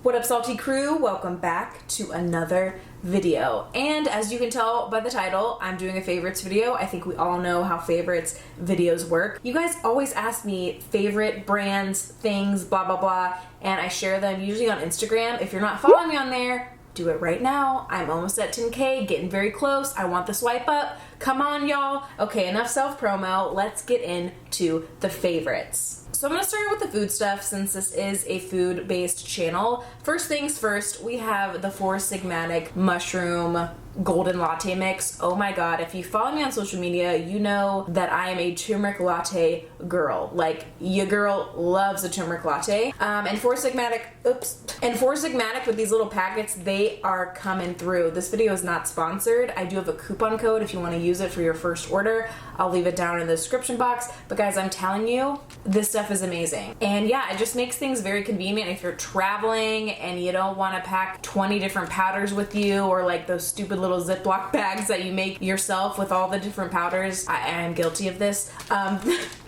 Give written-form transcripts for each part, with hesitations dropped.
What up, salty crew? Welcome back to another video. And as you can tell by the title, I'm doing a favorites video. I think we all know how favorites videos work. You guys always ask me favorite brands, things, blah, blah, blah, and I share them usually on Instagram. If you're not following me on there, do it right now. I'm almost at 10K, getting very close. I want the swipe up. Come on, y'all. Okay, enough self-promo. Let's get into the favorites. So I'm gonna start with the food stuff since this is a food-based channel. First things first, we have the Four Sigmatic Mushroom Golden Latte Mix. Oh my god, if you follow me on social media, you know that I am a turmeric latte girl. Like, your girl loves a turmeric latte. And Four Sigmatic with these little packets, they are coming through. This video is not sponsored. I do have a coupon code if you want to use it for your first order. I'll leave it down in the description box. But guys, I'm telling you, this stuff is amazing. And yeah, it just makes things very convenient if you're traveling and you don't want to pack 20 different powders with you, or like those stupid little Ziploc bags that you make yourself with all the different powders. I am guilty of this.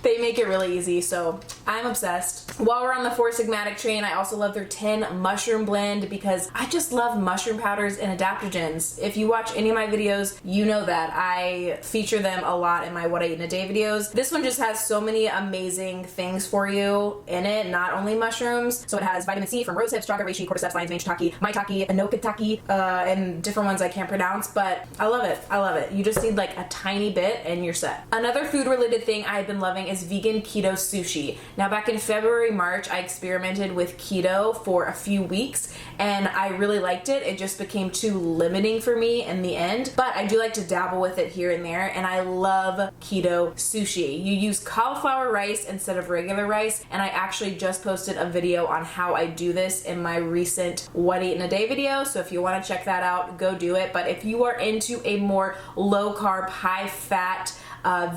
They make it really easy, so I'm obsessed. While we're on the Four Sigmatic train, I also love their 10 mushroom blend because I just love mushroom powders and adaptogens. If you watch any of my videos, you know that I feature them a lot in my What I Eat in a Day videos. This one just has so many amazing things for you in it, not only mushrooms. So it has vitamin C from rose hips, chaga, reishi, cordyceps, lion's mane, shiitake, maitake, inokitake, and different ones I can't pronounce, but I love it. I love it. You just need like a tiny bit and you're set. Another food-related thing I've been loving is vegan keto sushi. Now, back in February, March, I experimented with keto for a few weeks and I really liked it. It just became too limiting for me in the end, but I do like to dabble with it here and there, and I love keto sushi. You use cauliflower rice instead of regular rice, and I actually just posted a video on how I do this in my recent What I Eat in a Day video, so if you want to check that out, go do it. But if you are into a more low-carb, high-fat,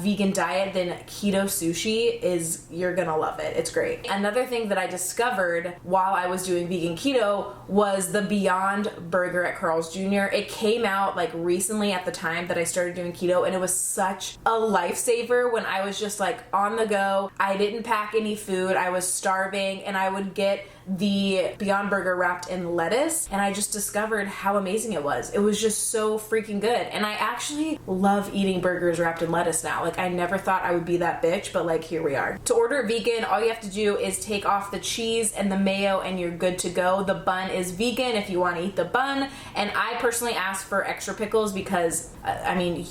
vegan diet, then keto sushi you're gonna love it. It's great. Another thing that I discovered while I was doing vegan keto was the Beyond Burger at Carl's Jr. It came out like recently at the time that I started doing keto, and it was such a lifesaver when I was just like on the go. I didn't pack any food. I was starving, and I would get the Beyond Burger wrapped in lettuce, and I just discovered how amazing it was. It was just so freaking good, and I actually love eating burgers wrapped in lettuce now. Like, I never thought I would be that bitch, but like, here we are. To order vegan, all you have to do is take off the cheese and the mayo and you're good to go. The bun is vegan if you want to eat the bun, and I personally ask for extra pickles because I mean,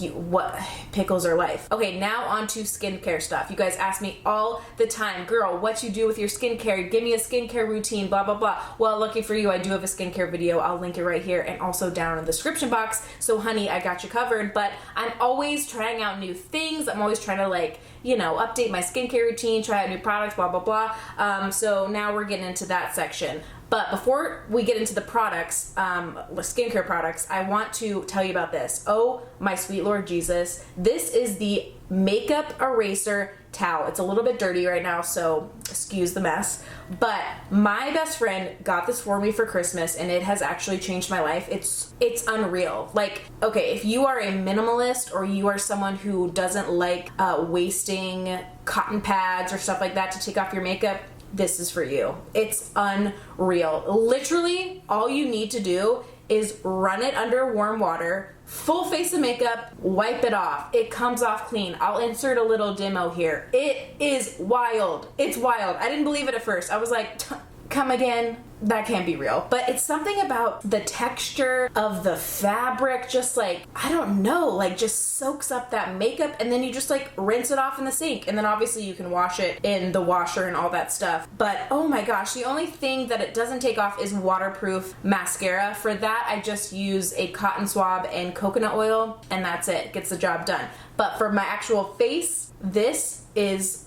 pickles are life. Okay, now on to skincare stuff. You guys ask me all the time, girl, what you do with your skincare? Give me a skincare routine, blah, blah, blah. Well, lucky for you, I do have a skincare video. I'll link it right here and also down in the description box. So honey, I got you covered. But I'm always trying out new things. I'm always trying to, like, you know, update my skincare routine, try out new products, blah, blah, blah. So now we're getting into that section. But before we get into the products, skincare products, I want to tell you about this. Oh, my sweet Lord Jesus. This is the makeup eraser towel. It's a little bit dirty right now, so excuse the mess. But my best friend got this for me for Christmas, and it has actually changed my life. It's unreal. Like, okay, if you are a minimalist or you are someone who doesn't like wasting cotton pads or stuff like that to take off your makeup, this is for you. It's unreal. Literally, all you need to do is run it under warm water, full face of makeup, wipe it off. It comes off clean. I'll insert a little demo here. It is wild. It's wild. I didn't believe it at first. I was like, come again? That can't be real. But it's something about the texture of the fabric, just like, I don't know, like just soaks up that makeup, and then you just like rinse it off in the sink, and then obviously you can wash it in the washer and all that stuff. But oh my gosh, the only thing that it doesn't take off is waterproof mascara. For that, I just use a cotton swab and coconut oil, and that's it. Gets the job done. But for my actual face, this is,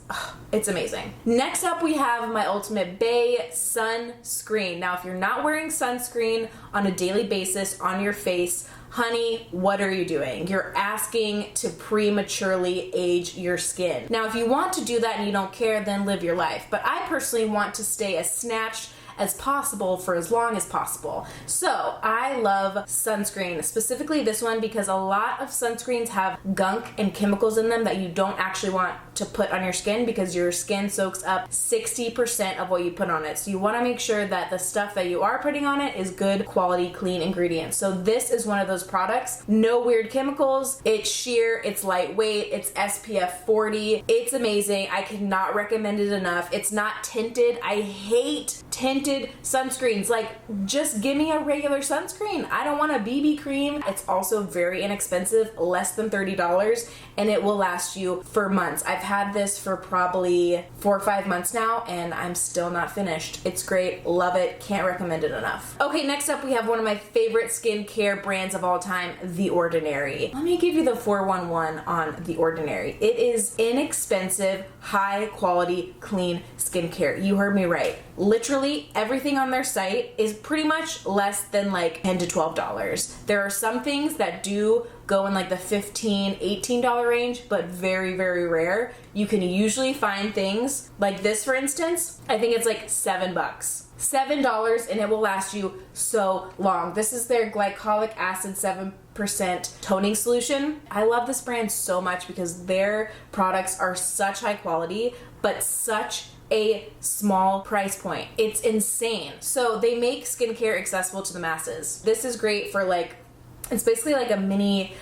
it's amazing. Next up, we have my Ultimate Bay sunscreen. Now, if you're not wearing sunscreen on a daily basis on your face, honey, what are you doing? You're asking to prematurely age your skin. Now, if you want to do that and you don't care, then live your life. But I personally want to stay as snatched as possible for as long as possible. So I love sunscreen, specifically this one, because a lot of sunscreens have gunk and chemicals in them that you don't actually want to put on your skin, because your skin soaks up 60% of what you put on it. So you want to make sure that the stuff that you are putting on it is good quality, clean ingredients. So this is one of those products. No weird chemicals. It's sheer, it's lightweight, it's SPF 40. It's amazing. I cannot recommend it enough. It's not tinted. I hate tinted sunscreens. Like, just give me a regular sunscreen. I don't want a BB cream. It's also very inexpensive, less than $30, and it will last you for months. I've had this for probably 4 or 5 months now, and I'm still not finished. It's great. Love it. Can't recommend it enough. Okay, next up we have one of my favorite skincare brands of all time, The Ordinary. Let me give you the 411 on The Ordinary. It is inexpensive, high quality, clean skincare. You heard me right. Literally everything on their site is pretty much less than like $10 to $12. There are some things that do go in like the $15, $18 range, but very, very rare. You can usually find things like this, for instance. I think it's like $7. $7, and it will last you so long. This is their glycolic acid 7% toning solution. I love this brand so much because their products are such high quality, but such a small price point. It's insane. So they make skincare accessible to the masses. This is great for like, it's basically like a mini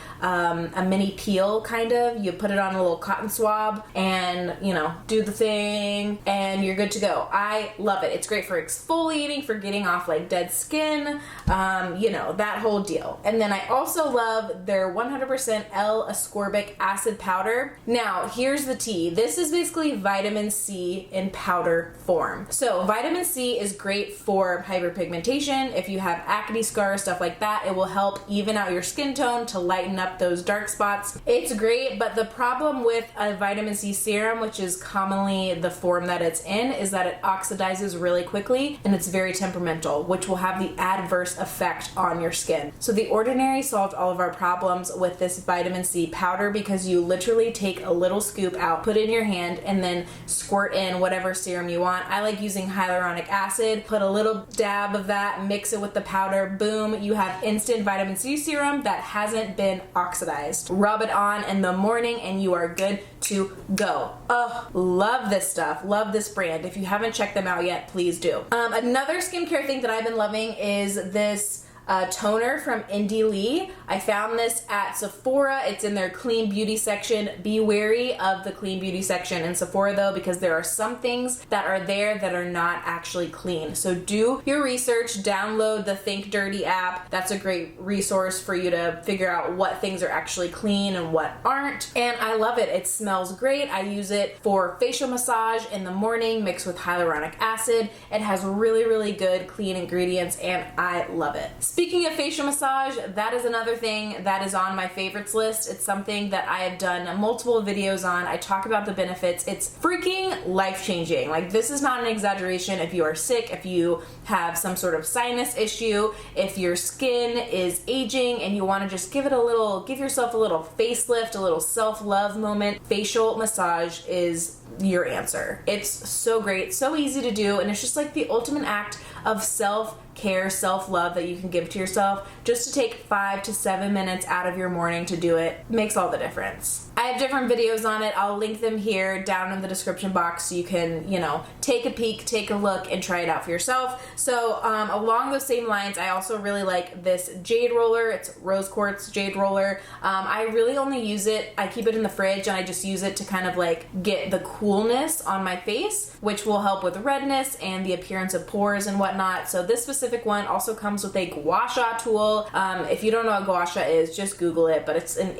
peel, kind of. You put it on a little cotton swab and, you know, do the thing and you're good to go. I love it. It's great for exfoliating, for getting off like dead skin, you know, that whole deal. And then I also love their 100% L-Ascorbic acid powder. Now, here's the tea. This is basically vitamin C in powder form. So vitamin C is great for hyperpigmentation. If you have acne scars, stuff like that, it will help even out your skin tone to lighten up those dark spots. It's great, but the problem with a vitamin C serum, which is commonly the form that it's in, is that it oxidizes really quickly and it's very temperamental, which will have the adverse effect on your skin. So The Ordinary solved all of our problems with this vitamin C powder, because you literally take a little scoop out, put it in your hand, and then squirt in whatever serum you want. I like using hyaluronic acid, put a little dab of that, mix it with the powder, boom, you have instant vitamin C serum that hasn't been oxidized. Rub it on in the morning and you are good to go. Oh, love this stuff. Love this brand. If you haven't checked them out yet, please do. Another skincare thing that I've been loving is this toner from Indie Lee. I found this at Sephora. It's in their clean beauty section. Be wary of the clean beauty section in Sephora though, because there are some things that are there that are not actually clean. So do your research, download the Think Dirty app. That's a great resource for you to figure out what things are actually clean and what aren't. And I love it. It smells great. I use it for facial massage in the morning mixed with hyaluronic acid. It has really, really good clean ingredients and I love it. Speaking of facial massage, that is another thing that is on my favorites list. It's something that I have done multiple videos on. I talk about the benefits. It's freaking life-changing. Like, this is not an exaggeration. If you are sick, if you have some sort of sinus issue, if your skin is aging and you want to just give yourself a little facelift, a little self-love moment, facial massage is your answer. It's so great, so easy to do, and it's just like the ultimate act of self-care, self-love that you can give to yourself. Just to take 5 to 7 minutes out of your morning to do it makes all the difference. I have different videos on it. I'll link them here down in the description box so you can, you know, take a peek, take a look, and try it out for yourself. So along those same lines, I also really like this Jade roller. It's rose quartz Jade roller. I really only use it, I keep it in the fridge and I just use it to kind of like get the coolness on my face, which will help with redness and the appearance of pores and whatnot. So this specific one also comes with a gua sha tool. If you don't know what gua sha is, just Google it, but it's an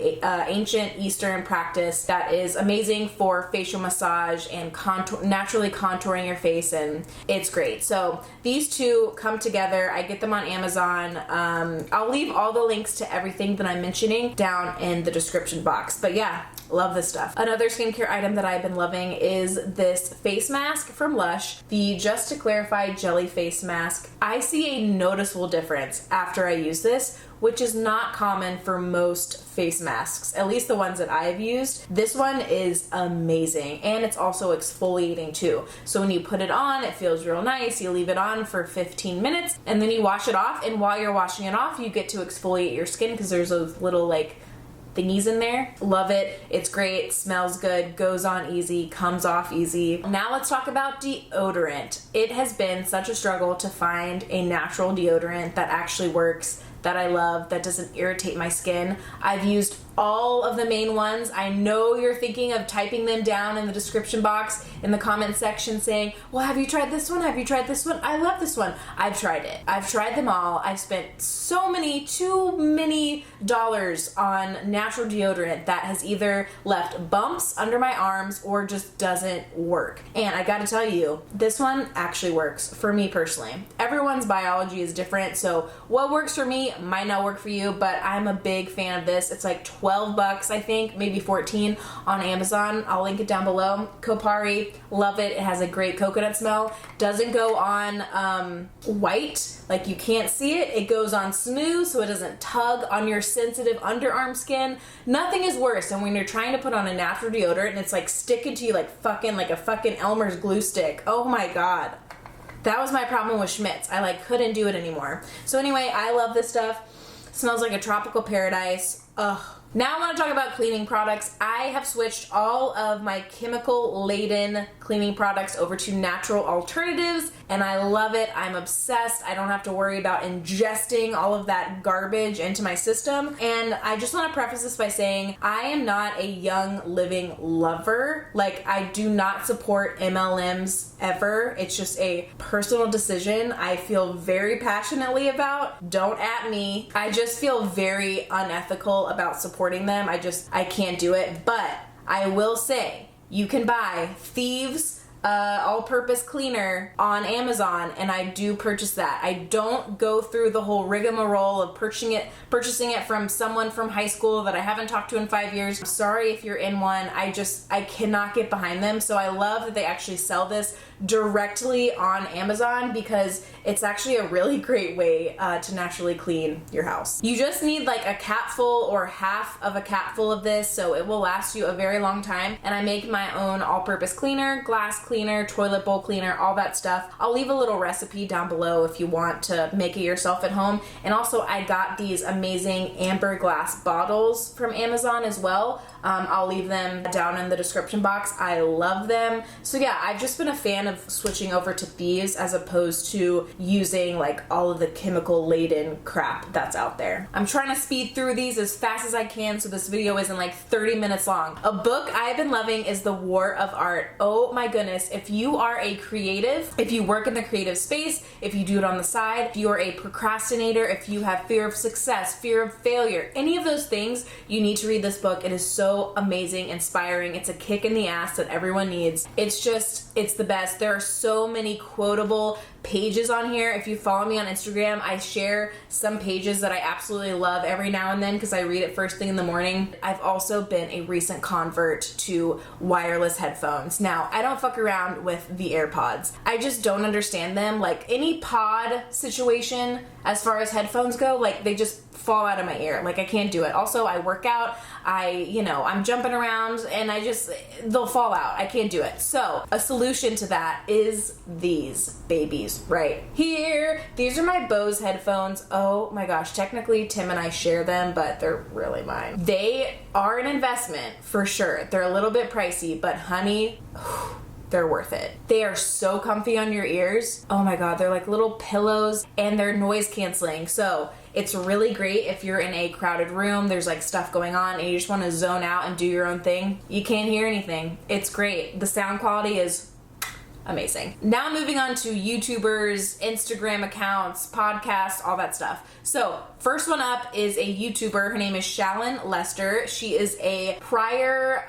ancient Eastern practice that is amazing for facial massage and naturally contouring your face, and it's great. So these two come together. I get them on Amazon. I'll leave all the links to everything that I'm mentioning down in the description box. But yeah, Love this stuff. Another skincare item that I've been loving is this face mask from Lush, the Just to Clarify Jelly Face Mask. I see a noticeable difference after I use this, which is not common for most face masks, at least the ones that I've used. This one is amazing, and it's also exfoliating too. So when you put it on, it feels real nice. You leave it on for 15 minutes, and then you wash it off, and while you're washing it off, you get to exfoliate your skin because there's those little like thingies in there. Love it. It's great, smells good, goes on easy, comes off easy. Now let's talk about deodorant. It has been such a struggle to find a natural deodorant that actually works, that I love, that doesn't irritate my skin. I've used all of the main ones. I know you're thinking of typing them down in the description box, in the comment section saying, well, have you tried this one? Have you tried this one? I love this one. I've tried it. I've tried them all. I've spent too many dollars on natural deodorant that has either left bumps under my arms or just doesn't work. And I gotta tell you, this one actually works for me personally. Everyone's biology is different, so what works for me might not work for you, but I'm a big fan of this. It's like $12, I think, maybe 14 on Amazon. I'll link it down below. Kopari, love it. It has a great coconut smell. Doesn't go on white, like you can't see it. It goes on smooth, so it doesn't tug on your sensitive underarm skin. Nothing is worse than when you're trying to put on a natural deodorant and it's like sticking to you like a fucking Elmer's glue stick. Oh my god. That was my problem with Schmidt's. I like couldn't do it anymore. So anyway, I love this stuff. Smells like a tropical paradise. Ugh. Now I want to talk about cleaning products. I have switched all of my chemical-laden cleaning products over to natural alternatives, and I love it. I'm obsessed. I don't have to worry about ingesting all of that garbage into my system. And I just want to preface this by saying I am not a Young Living lover. Like, I do not support MLMs ever. It's just a personal decision I feel very passionately about. Don't at me. I just feel very unethical about supporting them. I can't do it. But I will say, you can buy Thieves all-purpose cleaner on Amazon, and I do purchase that. I don't go through the whole rigmarole of purchasing it from someone from high school that I haven't talked to in 5 years. I'm sorry if you're in one. I cannot get behind them. So I love that they actually sell this directly on Amazon because it's actually a really great way to naturally clean your house. You just need like a capful or half of a capful of this, so it will last you a very long time. And I make my own all-purpose cleaner, glass cleaner, toilet bowl cleaner, all that stuff. I'll leave a little recipe down below if you want to make it yourself at home. And also I got these amazing amber glass bottles from Amazon as well. I'll leave them down in the description box. I love them. So yeah, I've just been a fan of switching over to Thieves as opposed to using like all of the chemical laden crap that's out there. I'm trying to speed through these as fast as I can so this video isn't like 30 minutes long. A book I've been loving is The War of Art. Oh my goodness. If you are a creative, if you work in the creative space, if you do it on the side, if you are a procrastinator, if you have fear of success, fear of failure, any of those things, you need to read this book. It is so amazing, inspiring. It's a kick in the ass that everyone needs. It's the best. There are so many quotable pages on here. If you follow me on Instagram, I share some pages that I absolutely love every now and then because I read it first thing in the morning. I've also been a recent convert to wireless headphones. Now, I don't fuck around with the AirPods. I just don't understand them. Like any pod situation as far as headphones go, like they just fall out of my ear. Like I can't do it. Also, I work out, I'm jumping around and they'll fall out. I can't do it. So a solution to that is these babies right here. These are my Bose headphones. Oh my gosh. Technically Tim and I share them, but they're really mine. They are an investment for sure. They're a little bit pricey, but honey, they're worth it. They are so comfy on your ears. Oh my god, they're like little pillows and they're noise canceling. So it's really great if you're in a crowded room, there's like stuff going on and you just want to zone out and do your own thing. You can't hear anything. It's great. The sound quality is amazing. Now moving on to YouTubers, Instagram accounts, podcasts, all that stuff. So first one up is a YouTuber. Her name is Shallon Lester. She is a prior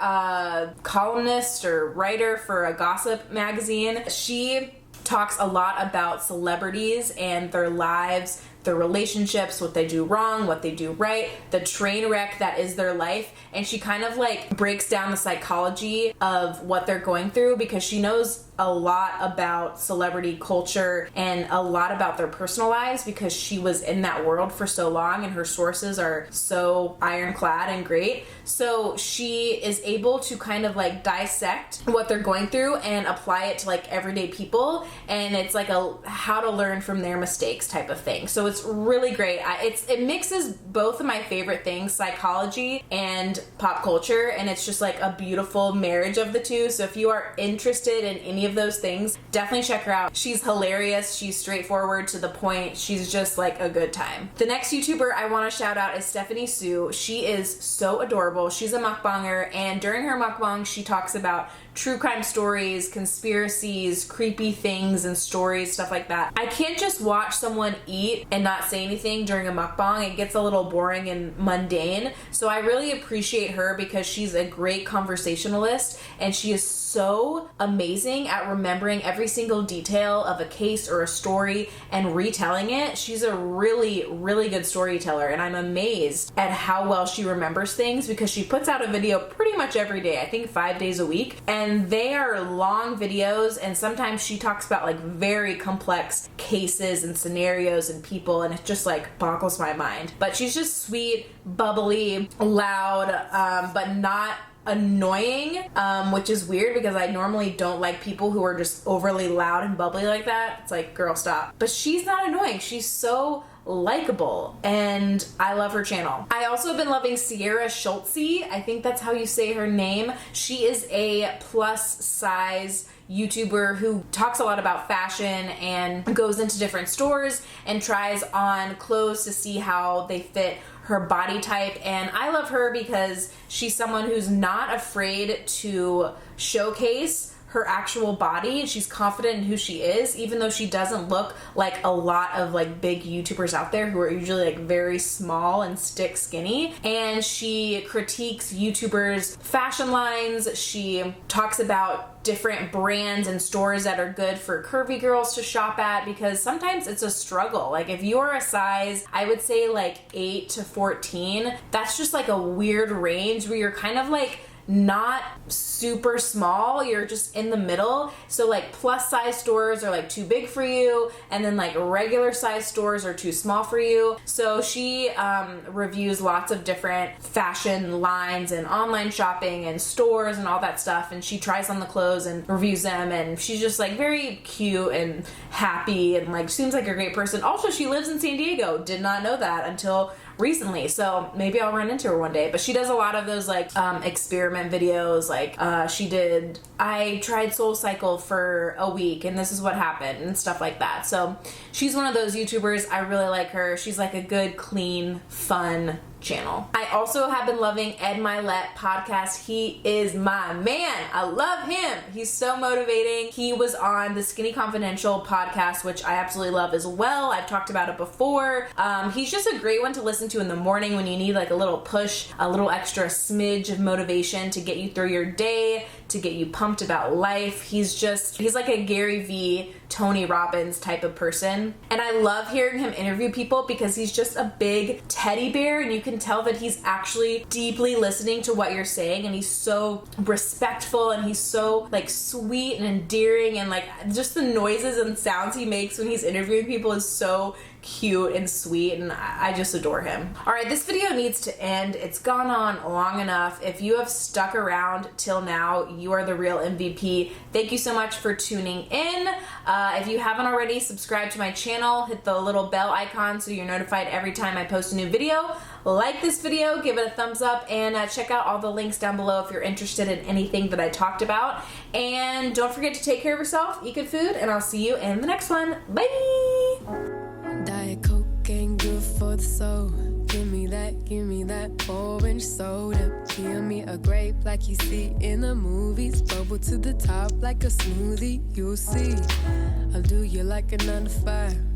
columnist or writer for a gossip magazine. She talks a lot about celebrities and their lives, their relationships, what they do wrong, what they do right, the train wreck that is their life. And she kind of like breaks down the psychology of what they're going through, because she knows a lot about celebrity culture and a lot about their personal lives, because she was in that world for so long and her sources are so ironclad and great. So she is able to kind of like dissect what they're going through and apply it to like everyday people, and it's like a how to learn from their mistakes type of thing. So it's really great. It mixes both of my favorite things, psychology and pop culture, and it's just like a beautiful marriage of the two. So if you are interested in any of those things, definitely check her out. She's hilarious. She's straightforward, to the point. She's just like a good time. The next YouTuber I want to shout out is Stephanie Sue. She is so adorable. She's a mukbanger, and during her mukbang she talks about true crime stories, conspiracies, creepy things and stories, stuff like that. I can't just watch someone eat and not say anything during a mukbang. It gets a little boring and mundane. So I really appreciate her because she's a great conversationalist, and she is so amazing at remembering every single detail of a case or a story and retelling it. She's a really, really good storyteller, and I'm amazed at how well she remembers things, because she puts out a video pretty much every day, I think 5 days a week, and they are long videos, and sometimes she talks about like very complex cases and scenarios and people, and it just like boggles my mind. But she's just sweet, bubbly, loud, but not annoying, which is weird because I normally don't like people who are just overly loud and bubbly like that. It's like, girl, stop. But she's not annoying. She's so likable, and I love her channel. I also have been loving Sierra Schultzzie. I think that's how you say her name. She is a plus size YouTuber who talks a lot about fashion and goes into different stores and tries on clothes to see how they fit her body type. And I love her because she's someone who's not afraid to showcase her actual body. She's confident in who she is, even though she doesn't look like a lot of like big YouTubers out there who are usually like very small and stick skinny. And she critiques YouTubers' fashion lines. She talks about different brands and stores that are good for curvy girls to shop at, because sometimes it's a struggle. Like if you are a size, I would say like 8 to 14, that's just like a weird range where you're kind of like not super small, you're just in the middle. So like plus size stores are like too big for you, and then like regular size stores are too small for you. So she reviews lots of different fashion lines and online shopping and stores and all that stuff, and she tries on the clothes and reviews them, and she's just like very cute and happy and like seems like a great person. Also, she lives in San Diego. Did not know that until recently, so maybe I'll run into her one day. But she does a lot of those like experiment videos, like I tried Soul Cycle for a week and this is what happened and stuff like that. So she's one of those YouTubers. I really like her. She's like a good, clean, fun channel. I also have been loving Mylett Podcast. He is my man. I love him. He's so motivating. He was on the Skinny Confidential podcast, which I absolutely love as well. I've talked about it before. He's just a great one to listen to in the morning when you need like a little push, a little extra smidge of motivation to get you through your day, to get you pumped about life. He's like a Gary V, Tony Robbins type of person. And I love hearing him interview people because he's just a big teddy bear, and you can tell that he's actually deeply listening to what you're saying, and he's so respectful, and he's so like sweet and endearing, and like just the noises and sounds he makes when he's interviewing people is so cute and sweet, and I just adore him. Alright, this video needs to end. It's gone on long enough. If you have stuck around till now, you are the real MVP. Thank you so much for tuning in. If you haven't already, subscribe to my channel, hit the little bell icon so you're notified every time I post a new video. Like this video, give it a thumbs up, and check out all the links down below if you're interested in anything that I talked about. And don't forget to take care of yourself, eat good food, and I'll see you in the next one. Bye! Diet Coke ain't good for the soul. Give me that orange soda. Give me a grape like you see in the movies. Bubble to the top like a smoothie, you'll see. I'll do you like a 9 to 5.